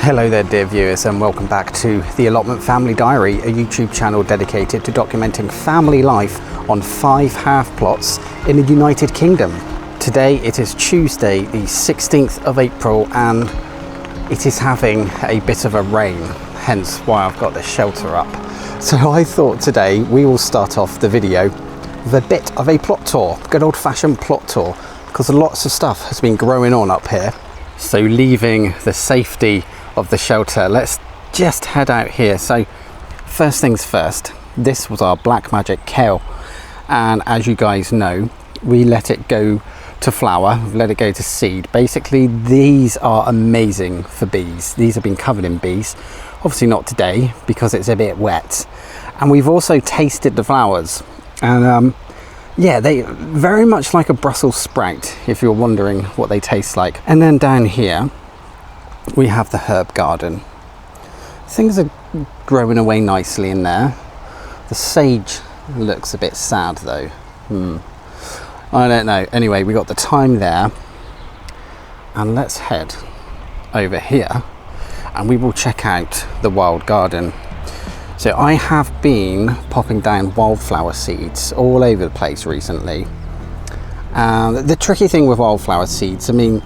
Hello there dear viewers, and welcome back to the Allotment Family Diary, a YouTube channel dedicated to documenting family life on 5 half plots in the United Kingdom. Today it is Tuesday the 16th of April and it is having a bit of a rain, hence why I've got the shelter up. So I thought today we will start off the video with a bit of a plot tour, good old fashioned plot tour, because lots of stuff has been growing on up here. So leaving the safety of the shelter, let's just head out here. So first things first, this was our black magic kale, and as you guys know, we let it go to flower, let it go to seed. Basically these are amazing for bees. These have been covered in bees, obviously not today because it's a bit wet, and we've also tasted the flowers, and yeah, they very much like a Brussels sprout, if you're wondering what they taste like. And then down here we have the herb garden. Things are growing away nicely in there. The sage looks a bit sad though. I don't know. Anyway, we got the thyme there, and let's head over here and we will check out the wild garden. So I have been popping down wildflower seeds all over the place recently. The tricky thing with wildflower seeds, I mean,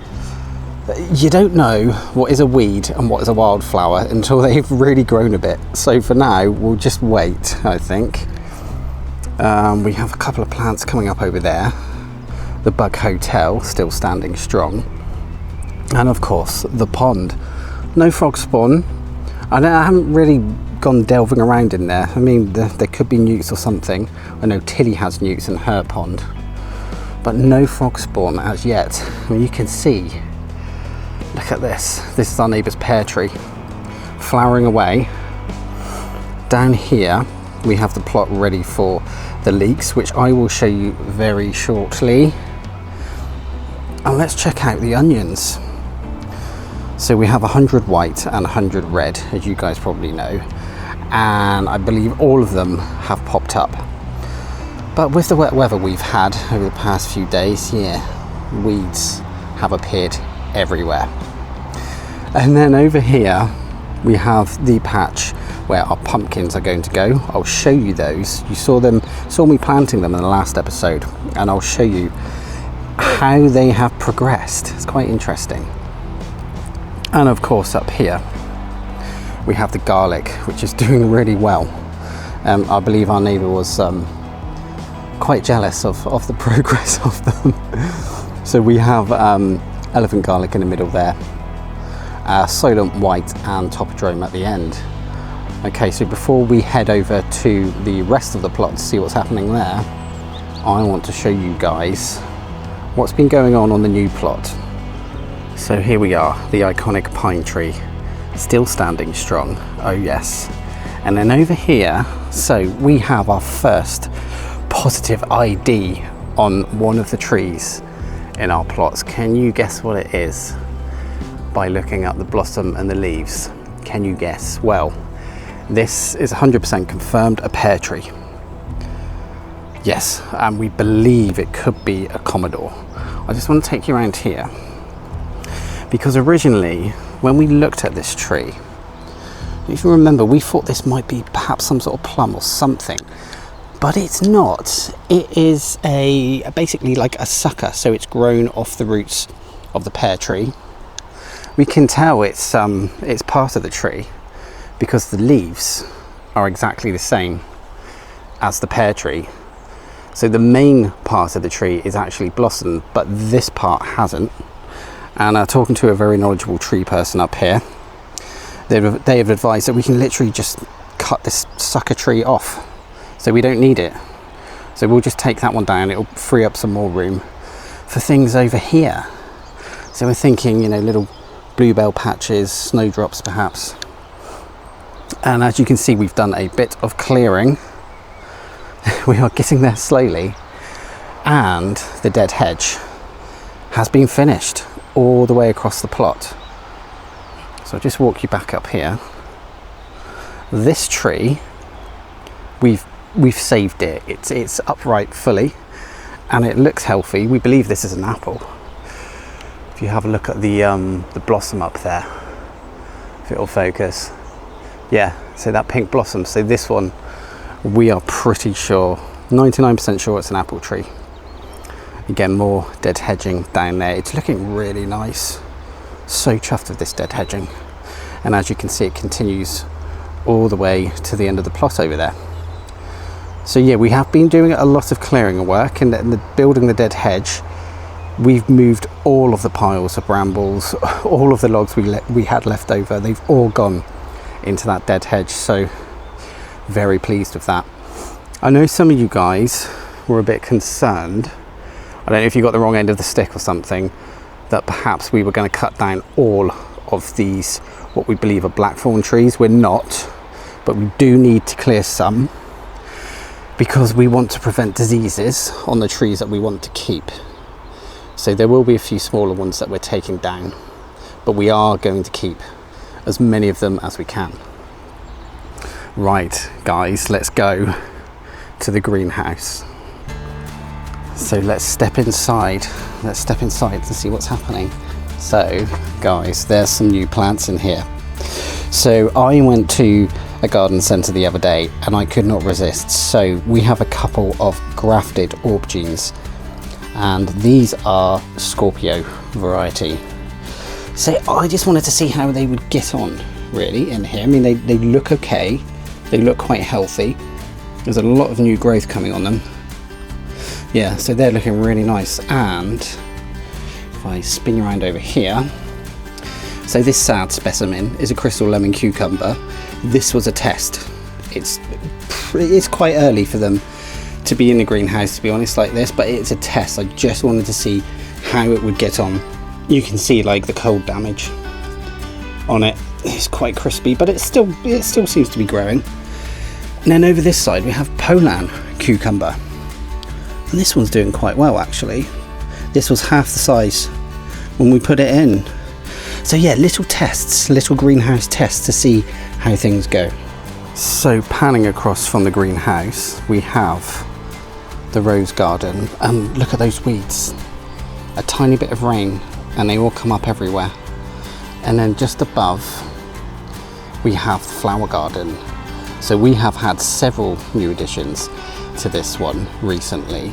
you don't know what is a weed and what is a wildflower until they've really grown a bit. So for now, we'll just wait, I think. We have a couple of plants coming up over there. The Bug Hotel still standing strong. And of course, the pond. No frog spawn. I haven't really gone delving around in there. I mean, there could be newts or something. I know Tilly has newts in her pond. But no frog spawn as yet. I mean, you can see. Look at this. This is our neighbour's pear tree, flowering away. Down here we have the plot ready for the leeks, which I will show you very shortly. And let's check out the onions. So we have 100 white and 100 red, as you guys probably know, and I believe all of them have popped up. But with the wet weather we've had over the past few days, yeah, weeds have appeared everywhere. And then over here we have the patch where our pumpkins are going to go. I'll show you those. You saw me planting them in the last episode, and I'll show you how they have progressed. It's quite interesting. And of course up here we have the garlic, which is doing really well. I believe our neighbour was quite jealous of the progress of them. So we have elephant garlic in the middle there, Solent white and topodrome at the end. Okay, so before we head over to the rest of the plot to see what's happening there, I want to show you guys what's been going on the new plot. So here we are, the iconic pine tree, still standing strong, oh yes. And then over here, so we have our first positive ID on one of the trees in our plots. Can you guess what it is? By looking at the blossom and the leaves, can you guess? Well, this is 100% confirmed a pear tree. Yes, and we believe it could be a Commodore. I just want to take you around here, because originally when we looked at this tree, if you remember, we thought this might be perhaps some sort of plum or something, but it's not. It is basically like a sucker, so it's grown off the roots of the pear tree. We can tell it's part of the tree because the leaves are exactly the same as the pear tree. So the main part of the tree is actually blossomed, but this part hasn't. And talking to a very knowledgeable tree person up here, they have advised that we can literally just cut this sucker tree off, so we don't need it. So we'll just take that one down. It'll free up some more room for things over here. So we're thinking, you know, little bluebell patches, snowdrops perhaps. And as you can see, we've done a bit of clearing. We are getting there slowly, and the dead hedge has been finished all the way across the plot. So I'll just walk you back up here. This tree, we've saved it. It's upright fully, and it looks healthy. We believe this is an apple. If you have a look at the blossom up there, if it'll focus. Yeah, so that pink blossom. So this one, we are pretty sure, 99% sure it's an apple tree. Again, more dead hedging down there. It's looking really nice. So chuffed with this dead hedging. And as you can see, it continues all the way to the end of the plot over there. So yeah, we have been doing a lot of clearing work and building the dead hedge. We've moved all of the piles of brambles, all of the logs we had left over. They've all gone into that dead hedge. So very pleased with that. I know some of you guys were a bit concerned. I don't know if you got the wrong end of the stick or something, that perhaps we were going to cut down all of these, what we believe are blackthorn trees. We're not, but we do need to clear some because we want to prevent diseases on the trees that we want to keep. So there will be a few smaller ones that we're taking down, but we are going to keep as many of them as we can. Right, guys, let's go to the greenhouse. So let's step inside. Let's step inside to see what's happening. So, guys, there's some new plants in here. So I went to a garden centre the other day and I could not resist. So we have a couple of grafted aubergines, and these are Scorpio variety. So I just wanted to see how they would get on really in here. I mean, they look okay. They look quite healthy. There's a lot of new growth coming on them. Yeah, so they're looking really nice. And if I spin you around over here, so this sad specimen is a crystal lemon cucumber. This was a test. It's quite early for them to be in the greenhouse, to be honest, like this, but it's a test. I just wanted to see how it would get on. You can see like the cold damage on it. It's quite crispy, but it still seems to be growing. And then over this side we have Poland cucumber. And this one's doing quite well actually. This was half the size when we put it in. So yeah, little tests, little greenhouse tests to see how things go. So panning across from the greenhouse, we have the rose garden. Look at those weeds. A tiny bit of rain and they all come up everywhere. And then just above, we have the flower garden. So we have had several new additions to this one recently.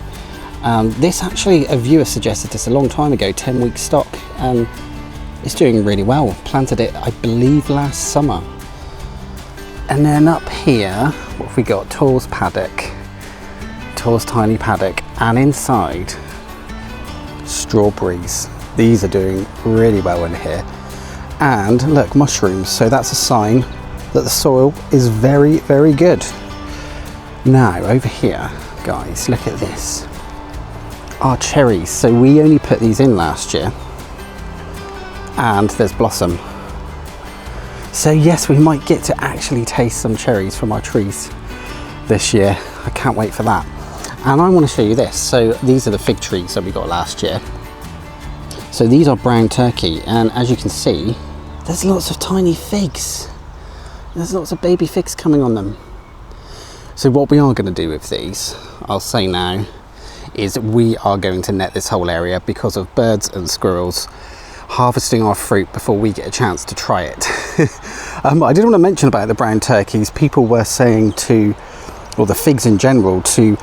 This actually, a viewer suggested this a long time ago, 10-week stock, and it's doing really well. Planted it, I believe, last summer. And then up here, what have we got? Tor's paddock, Tor's tiny paddock, and inside, strawberries. These are doing really well in here. And look, mushrooms. So that's a sign that the soil is very, very good. Now over here, guys, look at this. Our cherries. So we only put these in last year, and there's blossom. So yes, we might get to actually taste some cherries from our trees this year. I can't wait for that. And I want to show you this. So these are the fig trees that we got last year. So these are brown turkey, and as you can see, there's lots of tiny figs. There's lots of baby figs coming on them. So what we are going to do with these, I'll say now, is we are going to net this whole area because of birds and squirrels harvesting our fruit before we get a chance to try it. I did want to mention about the brown turkeys. People were saying or the figs in general, to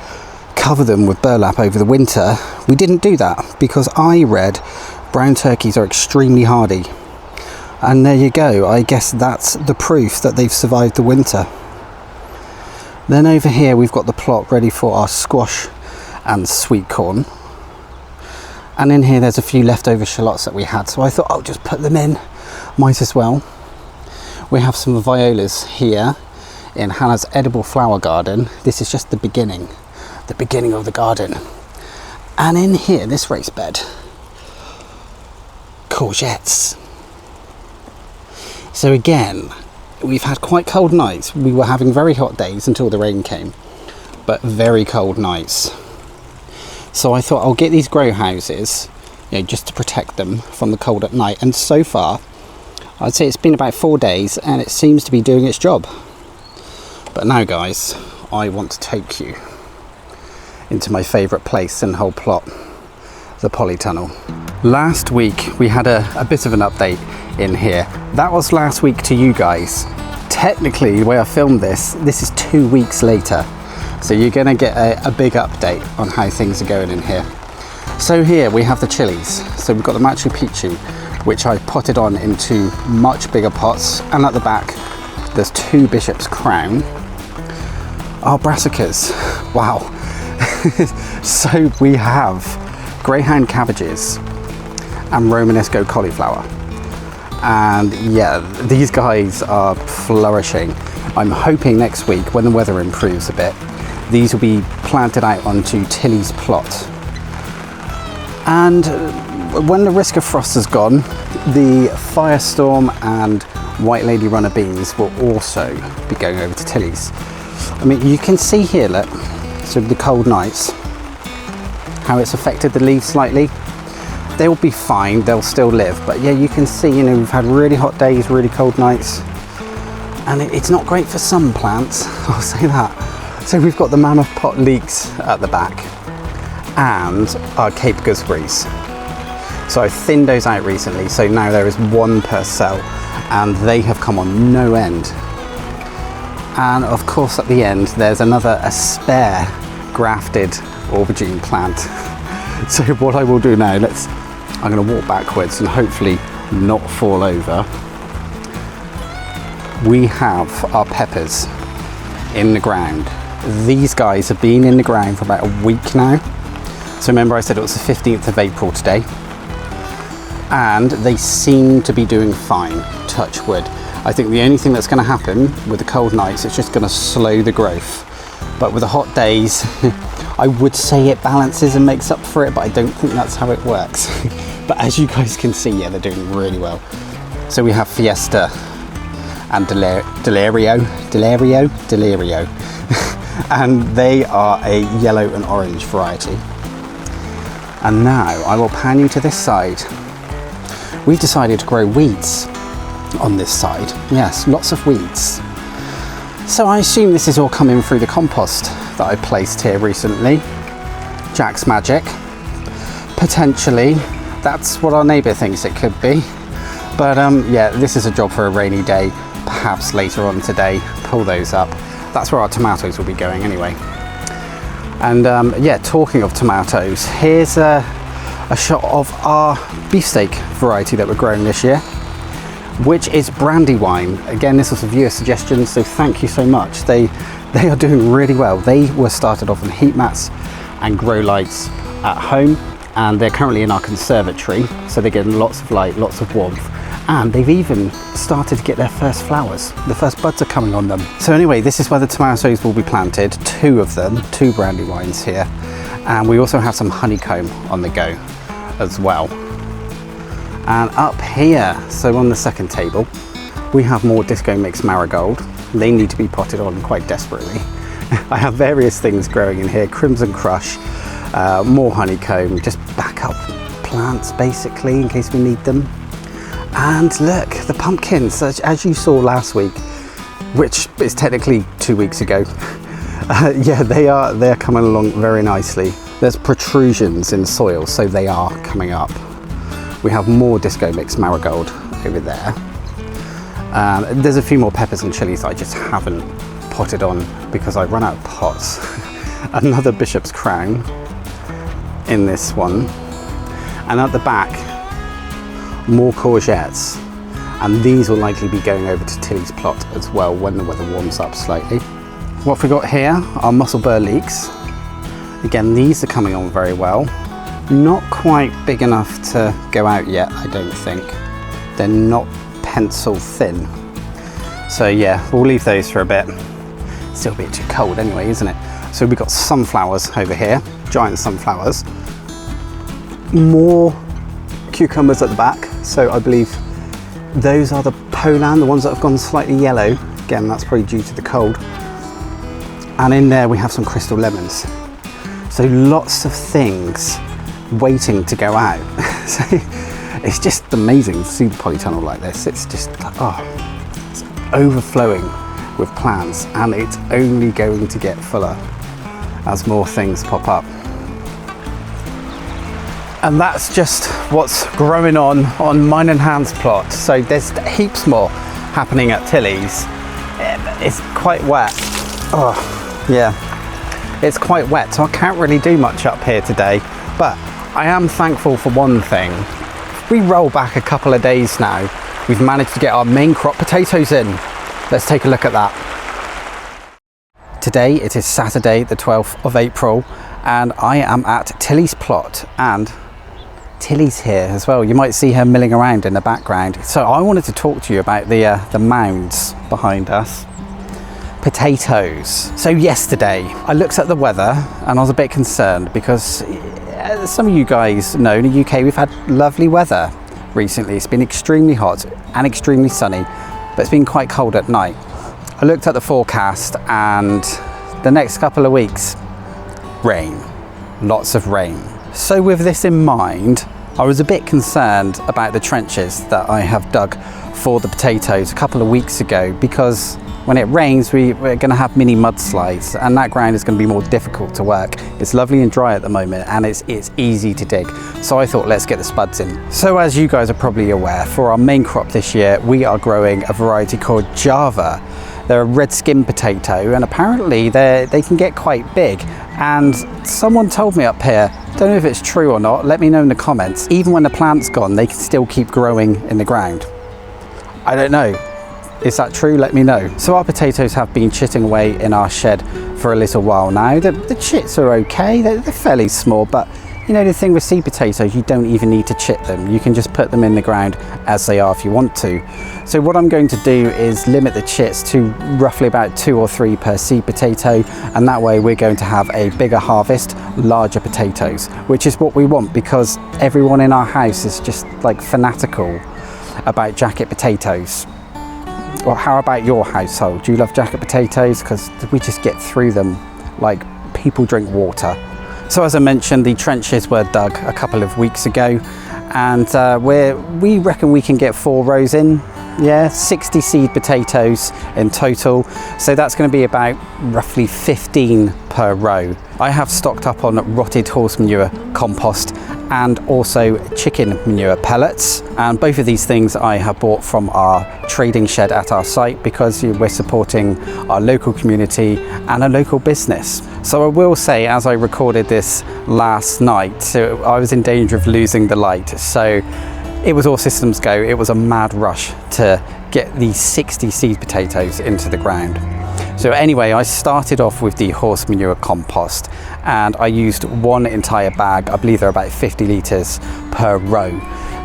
cover them with burlap over the winter. We didn't do that because I read brown turkeys are extremely hardy. And there you go, I guess that's the proof that they've survived the winter. Then over here we've got the plot ready for our squash and sweet corn. And in here there's a few leftover shallots that we had, so I thought I'll just put them in, might as well. We have some violas here in Hannah's edible flower garden. This is just the beginning of the garden. And in here, this raised bed, courgettes. So again, we've had quite cold nights. We were having very hot days until the rain came, but very cold nights. So I thought I'll get these grow houses, just to protect them from the cold at night. And so far, I'd say it's been about 4 days and it seems to be doing its job. But now guys, I want to take you into my favourite place in the whole plot, the polytunnel. Last week we had a bit of an update in here. That was last week to you guys. Technically, the way I filmed this is 2 weeks later. So you're gonna get a big update on how things are going in here. So here we have the chilies. So we've got the Machu Picchu, which I potted on into much bigger pots. And at the back, there's 2 Bishop's Crown. Our brassicas, wow. So we have greyhound cabbages and Romanesco cauliflower. And yeah, these guys are flourishing. I'm hoping next week, when the weather improves a bit, these will be planted out onto Tilly's plot. And when the risk of frost is gone, the Firestorm and White Lady Runner beans will also be going over to Tilly's. I mean, you can see here, look, so the cold nights, how it's affected the leaves slightly. They'll be fine, they'll still live, but yeah, you can see, you know, we've had really hot days, really cold nights, and it's not great for some plants, I'll say that. So we've got the mammoth pot leeks at the back and our Cape gooseberries. So I thinned those out recently, so now there is 1 per cell, and they have come on no end. And of course at the end there's a spare grafted aubergine plant. So what I will do now, I'm going to walk backwards and hopefully not fall over. We have our peppers in the ground. These guys have been in the ground for about a week now. So remember I said it was the 15th of April today. And they seem to be doing fine, touch wood. I think the only thing that's going to happen with the cold nights, it's just going to slow the growth. But with the hot days, I would say it balances and makes up for it, but I don't think that's how it works. But as you guys can see, yeah, they're doing really well. So we have Fiesta and Delirio. And they are a yellow and orange variety. And now I will pan you to this side. We've decided to grow weeds on this side. Yes, lots of weeds. So I assume this is all coming through the compost that I placed here recently. Jack's Magic. Potentially, that's what our neighbour thinks it could be. But yeah, this is a job for a rainy day. Perhaps later on today, pull those up. That's where our tomatoes will be going anyway. And yeah, talking of tomatoes, here's a shot of our beefsteak variety that we're growing this year, which is Brandywine. Again, this was a viewer suggestion, so thank you so much. They are doing really well. They were started off in heat mats and grow lights at home, and they're currently in our conservatory, so they're getting lots of light, lots of warmth, and they've even started to get their first flowers. The first buds are coming on them. So anyway, this is where the tomatoes will be planted, 2 of them, 2 Brandywines here, and we also have some honeycomb on the go as well. And up here, so on the second table, we have more Disco Mix Marigold. They need to be potted on quite desperately. I have various things growing in here, Crimson Crush, more honeycomb, just backup plants basically in case we need them. And look, the pumpkins, as you saw last week, which is technically 2 weeks ago. Yeah, they're coming along very nicely. There's protrusions in soil, so they are coming up. We have more Disco Mix Marigold over there. There's a few more peppers and chilies that I just haven't potted on because I run out of pots. Another Bishop's Crown in this one. And at the back, more courgettes. And these will likely be going over to Tilly's plot as well when the weather warms up slightly. What have we got here? Our Muscle Burr leeks. Again, these are coming on very well. Not quite big enough to go out yet, I don't think. They're not pencil thin. So yeah, we'll leave those for a bit. Still a bit too cold anyway, isn't it? So we've got sunflowers over here, giant sunflowers. More cucumbers at the back. So I believe those are the Poland, the ones that have gone slightly yellow. Again, that's probably due to the cold. And in there we have some crystal lemons. So lots of things waiting to go out. So it's just amazing to see the polytunnel like this. It's just, it's overflowing with plants, and it's only going to get fuller as more things pop up. And that's just what's growing on mine and Hans' plot. So there's heaps more happening at Tilly's. It's quite wet. Oh, yeah, it's quite wet, so I can't really do much up here today. But I am thankful for one thing. If we roll back a couple of days now, we've managed to get our main crop potatoes in. Let's take a look at that. Today it is Saturday the 12th of April and I am at Tilly's plot, and Tilly's here as well. You might see her milling around in the background. So I wanted to talk to you about the mounds behind us. Potatoes. So yesterday I looked at the weather and I was a bit concerned because some of you guys know in the UK we've had lovely weather recently. It's been extremely hot and extremely sunny, but it's been quite cold at night. I looked at the forecast and the next couple of weeks, rain, lots of rain. So with this in mind, I was a bit concerned about the trenches that I have dug for the potatoes a couple of weeks ago, because when it rains we're going to have mini mudslides and that ground is going to be more difficult to work. It's lovely and dry at the moment and it's easy to dig. So I thought, let's get the spuds in. So as you guys are probably aware, for our main crop this year we are growing a variety called Java. They're a red skin potato and apparently they can get quite big. And someone told me up here, don't know if it's true or not, let me know in the comments, even when the plant's gone they can still keep growing in the ground. I don't know. Is that true? Let me know. So our potatoes have been chitting away in our shed for a little while now. The chits are okay, they're fairly small, but you know the thing with seed potatoes, you don't even need to chit them. You can just put them in the ground as they are if you want to. So what I'm going to do is limit the chits to roughly about 2 or 3 per seed potato, and that way we're going to have a bigger harvest, larger potatoes, which is what we want because everyone in our house is just like fanatical about jacket potatoes. Or how about your household? Do you love jacket potatoes? Because we just get through them like people drink water. So as I mentioned, the trenches were dug a couple of weeks ago, and we reckon we can get 4 rows in. Yeah, 60 seed potatoes in total. So that's going to be about roughly 15 per row. I have stocked up on rotted horse manure compost and also chicken manure pellets, and both of these things I have bought from our trading shed at our site because we're supporting our local community and a local business. So I will say, as I recorded this last night, I was in danger of losing the light, so it was all systems go. It was a mad rush to get these 60 seed potatoes into the ground. So anyway, I started off with the horse manure compost and I used 1 entire bag. I believe they're about 50 litres per row.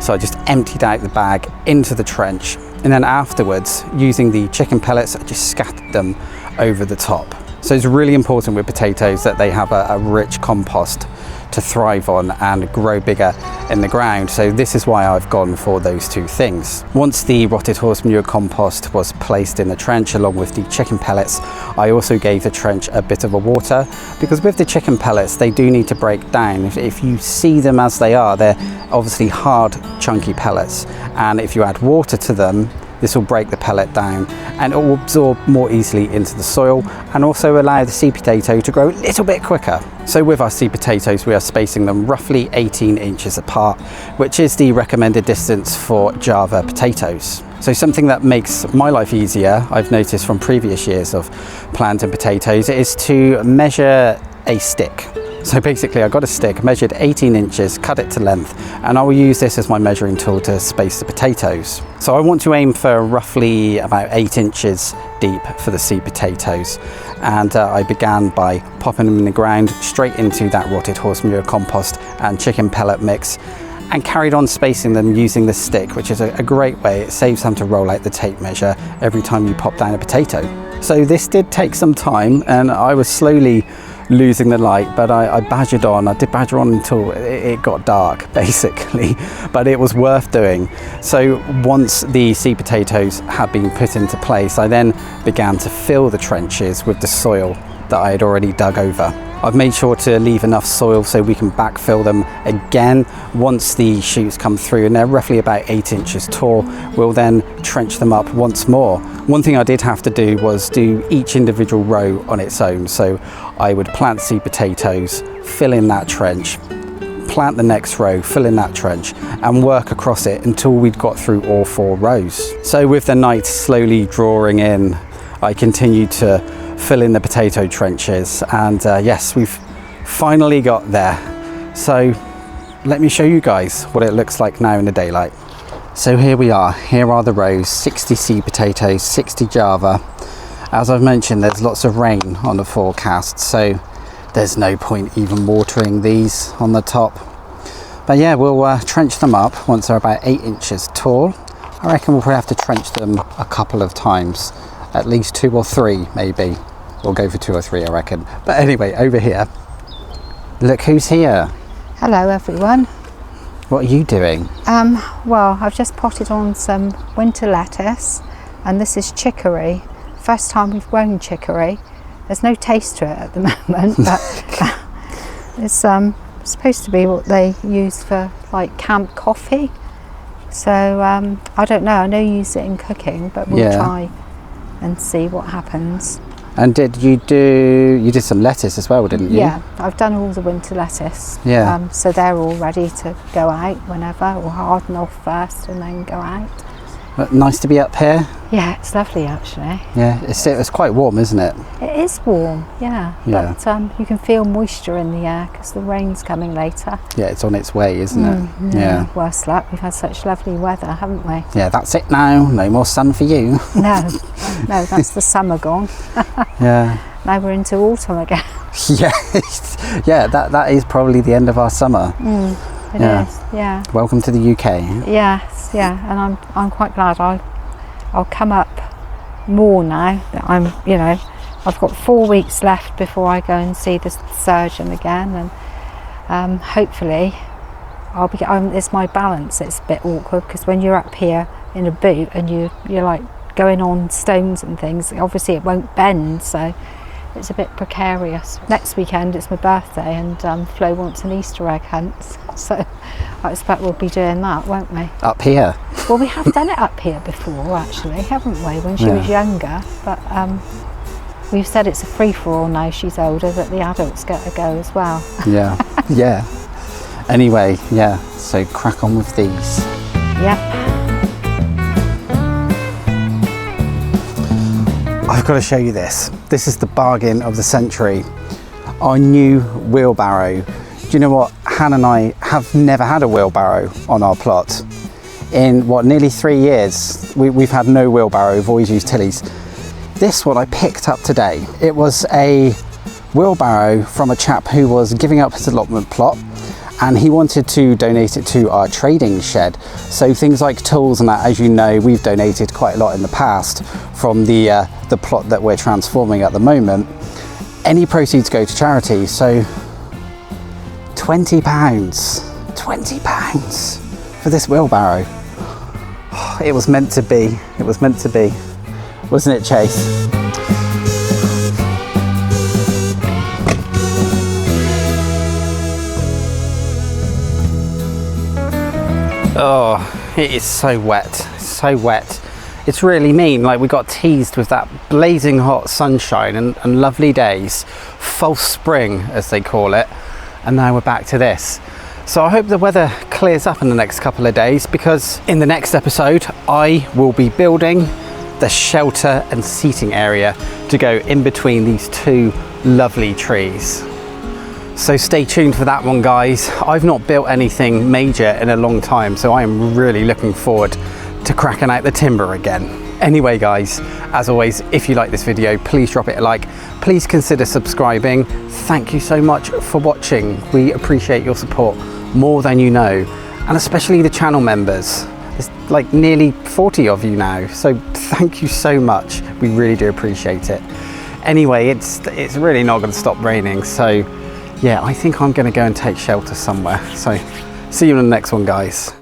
So I just emptied out the bag into the trench, and then afterwards, using the chicken pellets, I just scattered them over the top. So it's really important with potatoes that they have a rich compost to thrive on and grow bigger in the ground. So this is why I've gone for those 2 things. Once the rotted horse manure compost was placed in the trench along with the chicken pellets, I also gave the trench a bit of a water, because with the chicken pellets they do need to break down. If you see them as they are, they're obviously hard, chunky pellets, and if you add water to them, this will break the pellet down and it will absorb more easily into the soil and also allow the seed potato to grow a little bit quicker. So with our seed potatoes we are spacing them roughly 18 inches apart, which is the recommended distance for Java potatoes. So something that makes my life easier, I've noticed from previous years of planting potatoes, is to measure a stick. So basically I got a stick, measured 18 inches, cut it to length, and I will use this as my measuring tool to space the potatoes. So I want to aim for roughly about 8 inches deep for the seed potatoes, and I began by popping them in the ground straight into that rotted horse manure compost and chicken pellet mix, and carried on spacing them using the stick, which is a great way. It saves time to roll out the tape measure every time you pop down a potato. So this did take some time and I was slowly losing the light, but I badgered on. I did badger on until it got dark basically, but it was worth doing. So once the seed potatoes had been put into place, I then began to fill the trenches with the soil that I had already dug over. I've made sure to leave enough soil so we can backfill them again once the shoots come through, and they're roughly about 8 inches tall. We'll then trench them up once more. One thing I did have to do was do each individual row on its own. So I would plant seed potatoes, fill in that trench, plant the next row, fill in that trench and work across it until we'd got through all 4 rows. So with the night slowly drawing in, I continued to fill in the potato trenches, and yes, we've finally got there. So let me show you guys what it looks like now in the daylight. So here we are, here are the rows, 60 seed potatoes, 60 Java. As I've mentioned, there's lots of rain on the forecast, so there's no point even watering these on the top. But yeah, we'll trench them up once they're about 8 inches tall. I reckon we'll probably have to trench them a couple of times, at least 2 or 3 maybe. We'll go for 2 or 3, I reckon. But anyway, over here, look who's here. Hello everyone. What are you doing? Well, I've just potted on some winter lettuce, and this is chicory. First time we've grown chicory. There's no taste to it at the moment, but it's supposed to be what they use for like camp coffee. So I don't know, I know you use it in cooking, but we'll try and see what happens. And did you did some lettuce as well, didn't you? Yeah, I've done all the winter lettuce. Yeah. So they're all ready to go out whenever. We'll harden off first and then go out. But nice to be up here. Yeah, it's lovely actually. Yeah, it's quite warm, isn't it? It is warm, yeah. But you can feel moisture in the air because the rain's coming later. Yeah, it's on its way, isn't it? Yeah. Worse luck, we've had such lovely weather, haven't we? Yeah, that's it now. No more sun for you. No, that's the summer gone. Yeah. Now we're into autumn again. Yeah, that is probably the end of our summer. It is, yeah. Welcome to the UK. Yes, yeah, and I'm quite glad I'll come up more now that I've got 4 weeks left before I go and see the surgeon again, and hopefully it's my balance. It's a bit awkward because when you're up here in a boot and you're like going on stones and things, obviously it won't bend, so it's a bit precarious. Next weekend it's my birthday, and Flo wants an Easter egg hunt, so I expect we'll be doing that, won't we? Up here? Well, we have done it up here before actually, haven't we, when she was younger, but we've said it's a free-for-all now she's older, that the adults get a go as well. Yeah. Anyway, so crack on with these. Yep. I've got to show you this. This is the bargain of the century. Our new wheelbarrow. Do you know what? Han and I have never had a wheelbarrow on our plot. In nearly 3 years, we've had no wheelbarrow. We've always used Tilly's. This one I picked up today. It was a wheelbarrow from a chap who was giving up his allotment plot, and he wanted to donate it to our trading shed. So things like tools and that, as you know, we've donated quite a lot in the past from the plot that we're transforming at the moment. Any proceeds go to charity, so £20 for this wheelbarrow. It was meant to be, wasn't it, Chase? Oh, it is so wet, It's really mean. Like, we got teased with that blazing hot sunshine and lovely days, false spring as they call it, and now we're back to this. So I hope the weather clears up in the next couple of days, because in the next episode I will be building the shelter and seating area to go in between these 2 lovely trees. So stay tuned for that one, guys. I've not built anything major in a long time, so I am really looking forward to cracking out the timber again. Anyway, guys, as always, if you like this video, please drop it a like. Please consider subscribing. Thank you so much for watching. We appreciate your support more than you know, and especially the channel members. There's like nearly 40 of you now, so thank you so much. We really do appreciate it. Anyway, it's really not going to stop raining, so yeah, I think I'm going to go and take shelter somewhere. So see you in the next one, guys.